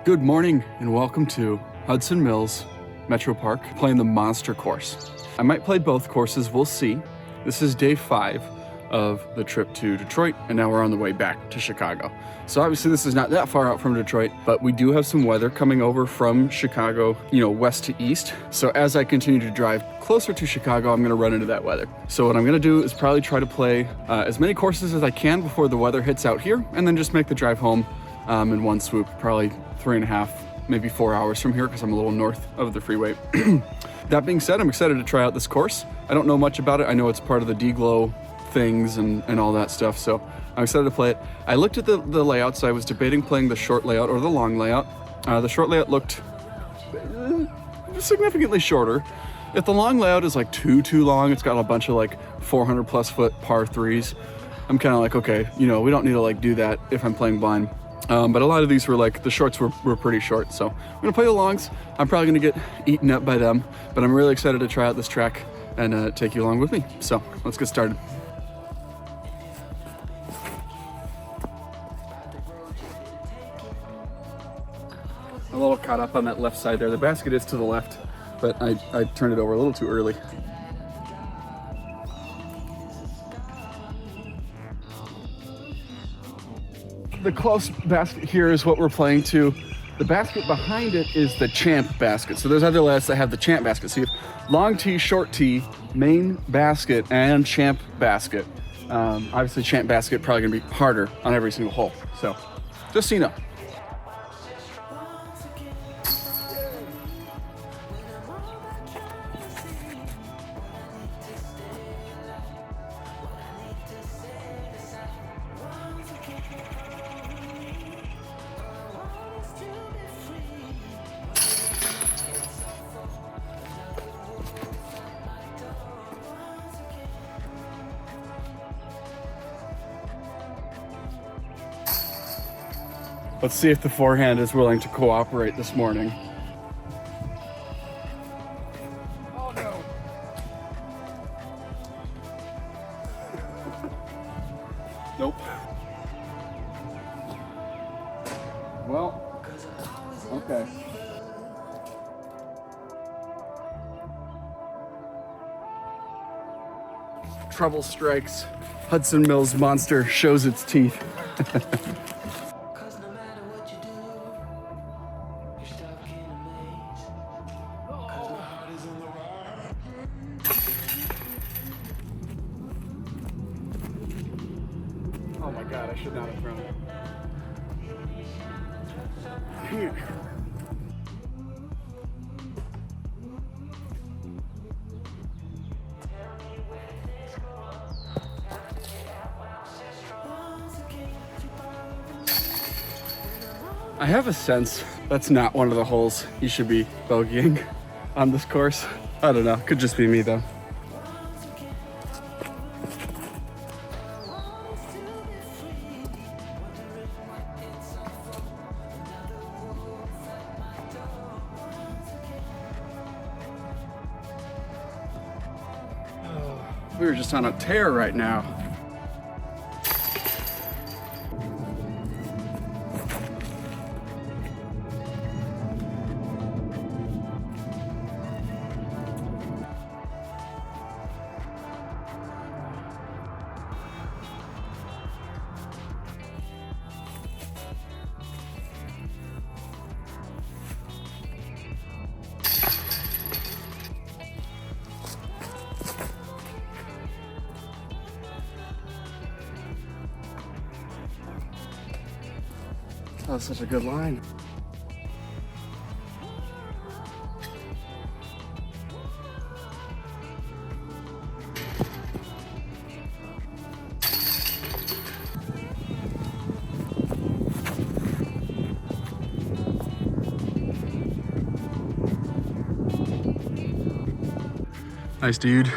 Good morning and welcome to Hudson Mills Metro Park, playing the monster course. I might play both courses, we'll see. This is day 5 of the trip to Detroit, and now we're on the way back to Chicago. So obviously this is not that far out from Detroit, but we do have some weather coming over from Chicago, west to east. So as I continue to drive closer to Chicago, I'm gonna run into that weather. So what I'm gonna do is probably try to play as many courses as I can before the weather hits out here, and then just make the drive home in one swoop, probably 3.5, maybe 4 hours from here because I'm a little north of the freeway. That being said, I'm excited to try out this course. I don't know much about it. I know it's part of the D-Glow things and all that stuff, so I'm excited to play it. I looked at the layouts. I was debating playing the short layout or the long layout. The short layout looked significantly shorter. If the long layout is like too long, it's got a bunch of like 400 plus foot par threes. I'm kind of like, okay, we don't need to like do that if I'm playing blind. But a lot of these were like, the shorts were pretty short. So I'm gonna play the longs. I'm probably gonna get eaten up by them, but I'm really excited to try out this track and take you along with me. So let's get started. A little caught up on that left side there. The basket is to the left, but I turned it over a little too early. The close basket here is what we're playing to. The basket behind it is the champ basket. So there's other layouts that have the champ basket. So you have long tee, short tee, main basket, and champ basket. Obviously champ basket probably gonna be harder on every single hole. So just so you know. Let's see if the forehand is willing to cooperate this morning. Oh no. Nope. Well, okay. Trouble strikes. Hudson Mills monster shows its teeth. Oh my God, I should not have thrown it. Here. I have a sense that's not one of the holes you should be bogeying on this course. I don't know, could just be me though. We were just on a tear right now. That was such a good line. Nice, dude.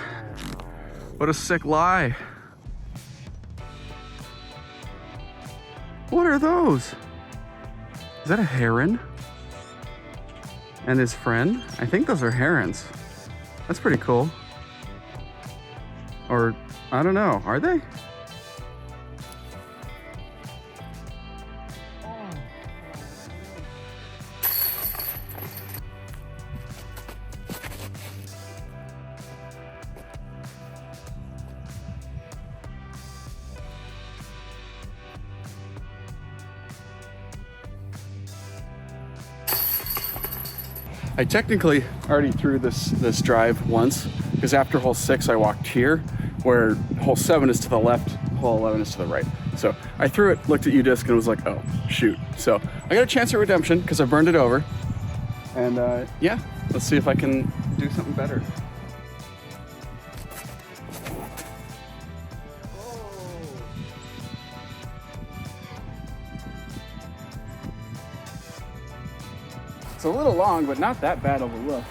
What a sick lie. What are those? Is that a heron? And his friend? I think those are herons. That's pretty cool. Or, I don't know, are they? I technically already threw this drive once, because after hole 6 I walked here, where hole 7 is to the left, hole 11 is to the right. So I threw it, looked at U-disc, and was like, oh, shoot. So I got a chance at redemption because I burned it over. And yeah, let's see if I can do something better. It's a little long, but not that bad of a look.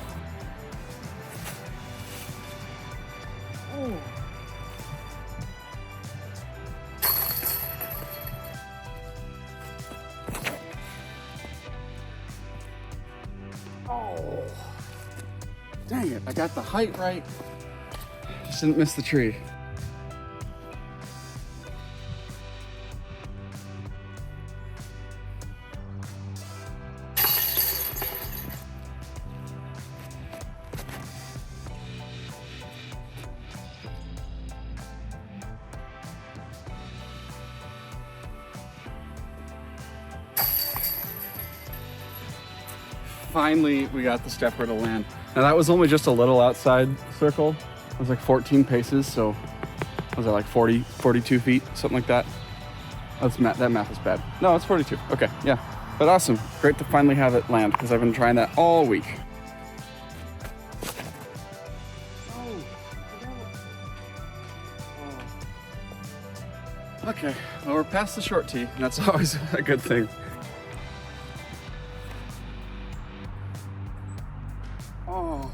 Oh. Oh. Dang it, I got the height right. Just didn't miss the tree. Finally, we got the stepper to land. Now that was only just a little outside circle. It was like 14 paces, so was that like 42 feet, something like that? That math is bad. No, it's 42. Okay, yeah. But awesome. Great to finally have it land, because I've been trying that all week. Okay, well, we're past the short tee, and that's always a good thing. Oh.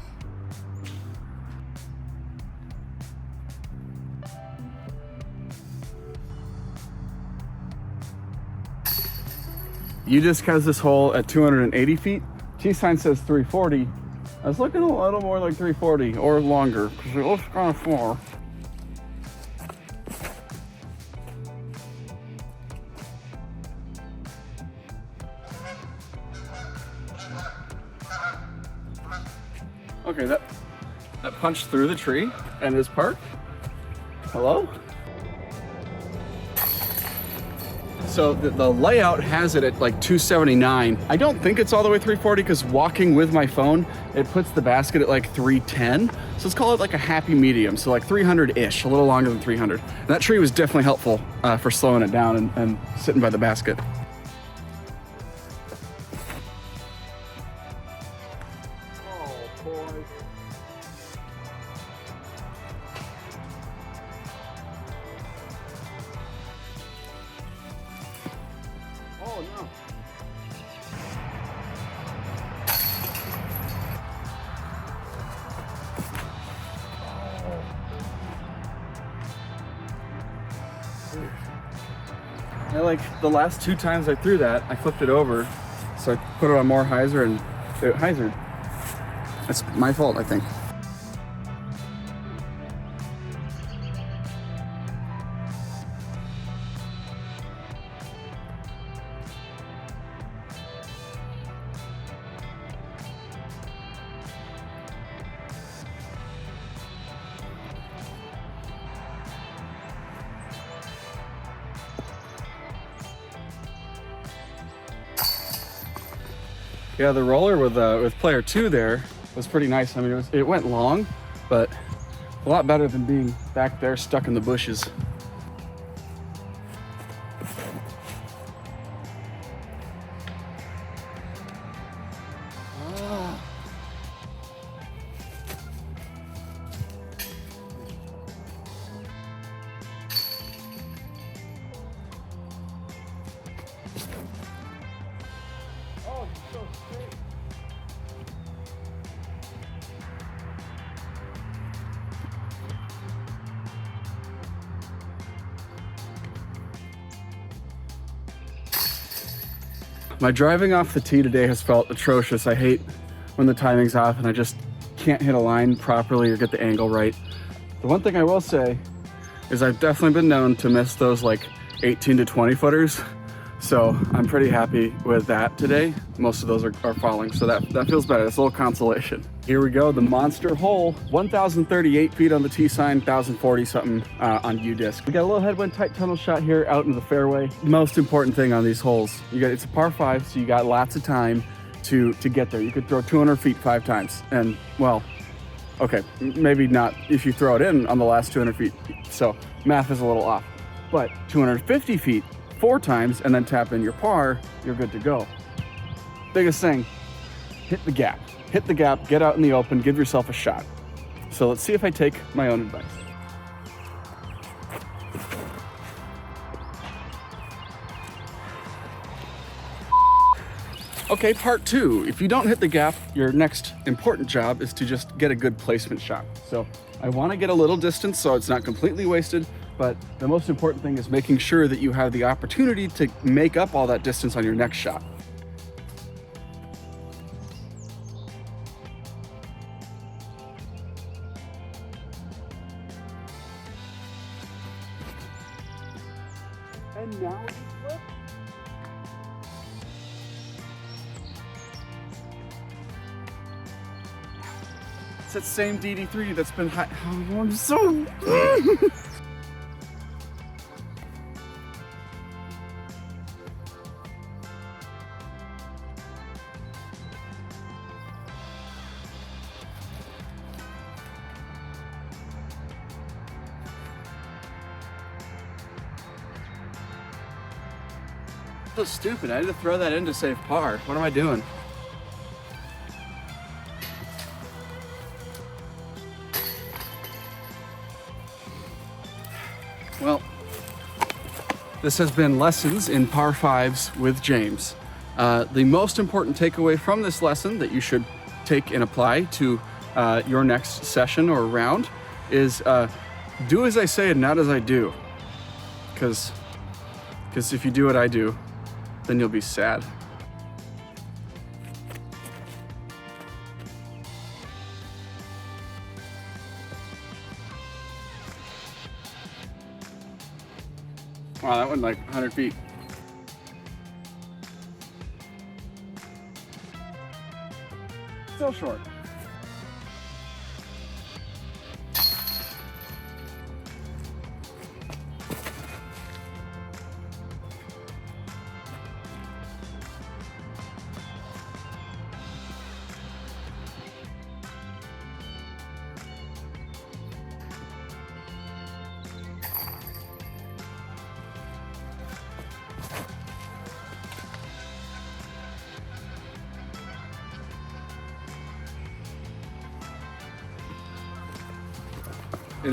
U-disc has this hole at 280 feet. T-sign says 340. I was looking a little more like 340 or longer, because it looks kind of far. Okay, that punched through the tree and is parked. Hello? So the layout has it at like 279. I don't think it's all the way 340, because walking with my phone, it puts the basket at like 310. So let's call it like a happy medium. So like 300-ish, a little longer than 300. And that tree was definitely helpful for slowing it down and sitting by the basket. Oh no. I like the last 2 times I threw that, I flipped it over, so I put it on more hyzer and it hyzered. That's my fault, I think. Yeah, the roller with player 2 there was pretty nice. I mean, it went long, but a lot better than being back there stuck in the bushes. My driving off the tee today has felt atrocious. I hate when the timing's off and I just can't hit a line properly or get the angle right. The one thing I will say is I've definitely been known to miss those like 18 to 20 footers. So I'm pretty happy with that today. Most of those are falling, so that feels better. That's a little consolation. Here we go, the monster hole. 1,038 feet on the T-sign, 1,040 something on U-disc. We got a little headwind tight tunnel shot here out into the fairway. Most important thing on these holes, it's a par 5, so you got lots of time to get there. You could throw 200 feet 5 times, and well, okay, maybe not if you throw it in on the last 200 feet. So math is a little off, but 250 feet 4 times and then tap in your par, you're good to go. Biggest thing, hit the gap. Hit the gap, get out in the open, give yourself a shot. So let's see if I take my own advice. Okay, part 2. If you don't hit the gap, your next important job is to just get a good placement shot. So I want to get a little distance so it's not completely wasted, but the most important thing is making sure that you have the opportunity to make up all that distance on your next shot. And now it's flip. It's that same DD3 that's been high. Oh, I'm so. So stupid. I had to throw that in to save par. What am I doing? Well, this has been Lessons in Par 5s with James. The most important takeaway from this lesson that you should take and apply to your next session or round is do as I say and not as I do. Because if you do what I do, then you'll be sad. Wow, that went like 100 feet. Still short.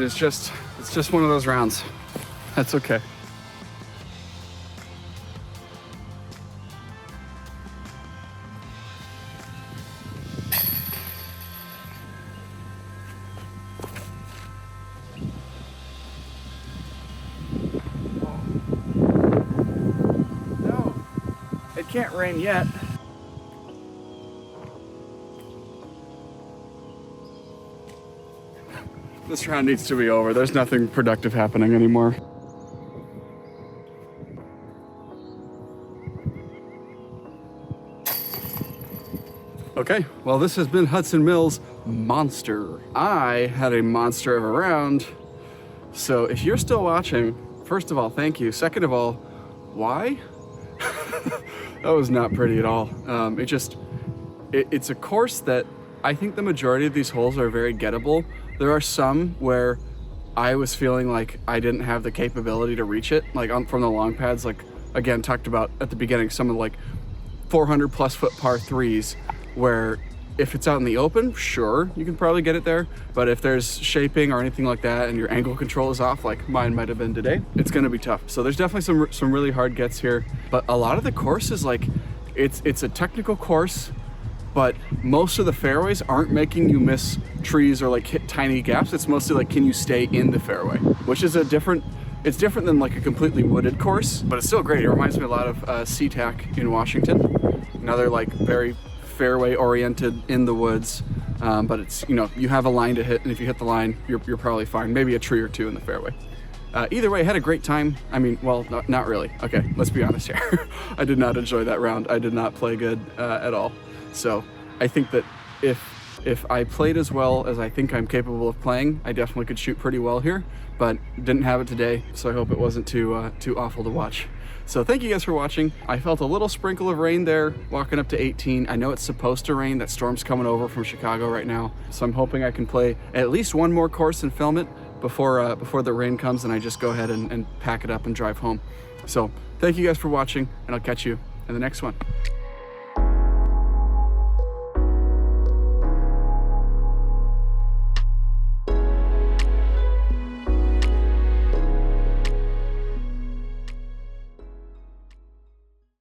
It's just one of those rounds. That's okay. No, it can't rain yet. This round needs to be over. There's nothing productive happening anymore. Okay, well, this has been Hudson Mills Monster. I had a monster of a round. So if you're still watching, first of all, thank you. Second of all, why? That was not pretty at all. It's a course that I think the majority of these holes are very gettable. There are some where I was feeling like I didn't have the capability to reach it, like from the long pads, like again, talked about at the beginning, some of like 400 plus foot par 3s, where if it's out in the open, sure, you can probably get it there. But if there's shaping or anything like that and your angle control is off, like mine might have been today, it's gonna be tough. So there's definitely some really hard gets here. But a lot of the course is like, it's a technical course, but most of the fairways aren't making you miss trees or like hit tiny gaps. It's mostly like, can you stay in the fairway? Which is it's different than like a completely wooded course, but it's still great. It reminds me a lot of SeaTac in Washington. Another like very fairway oriented in the woods, but it's, you know, you have a line to hit, and if you hit the line, you're probably fine. Maybe a tree or two in the fairway. Either way, I had a great time. I mean, well, not really. Okay, let's be honest here. I did not enjoy that round. I did not play good at all. So I think that if If I played as well as I think I'm capable of playing, I definitely could shoot pretty well here, but didn't have it today, so I hope it wasn't too awful to watch. So thank you guys for watching. I felt a little sprinkle of rain there walking up to 18. I know it's supposed to rain. That storm's coming over from Chicago right now. So I'm hoping I can play at least one more course and film it before the rain comes and I just go ahead and pack it up and drive home. So thank you guys for watching, and I'll catch you in the next one.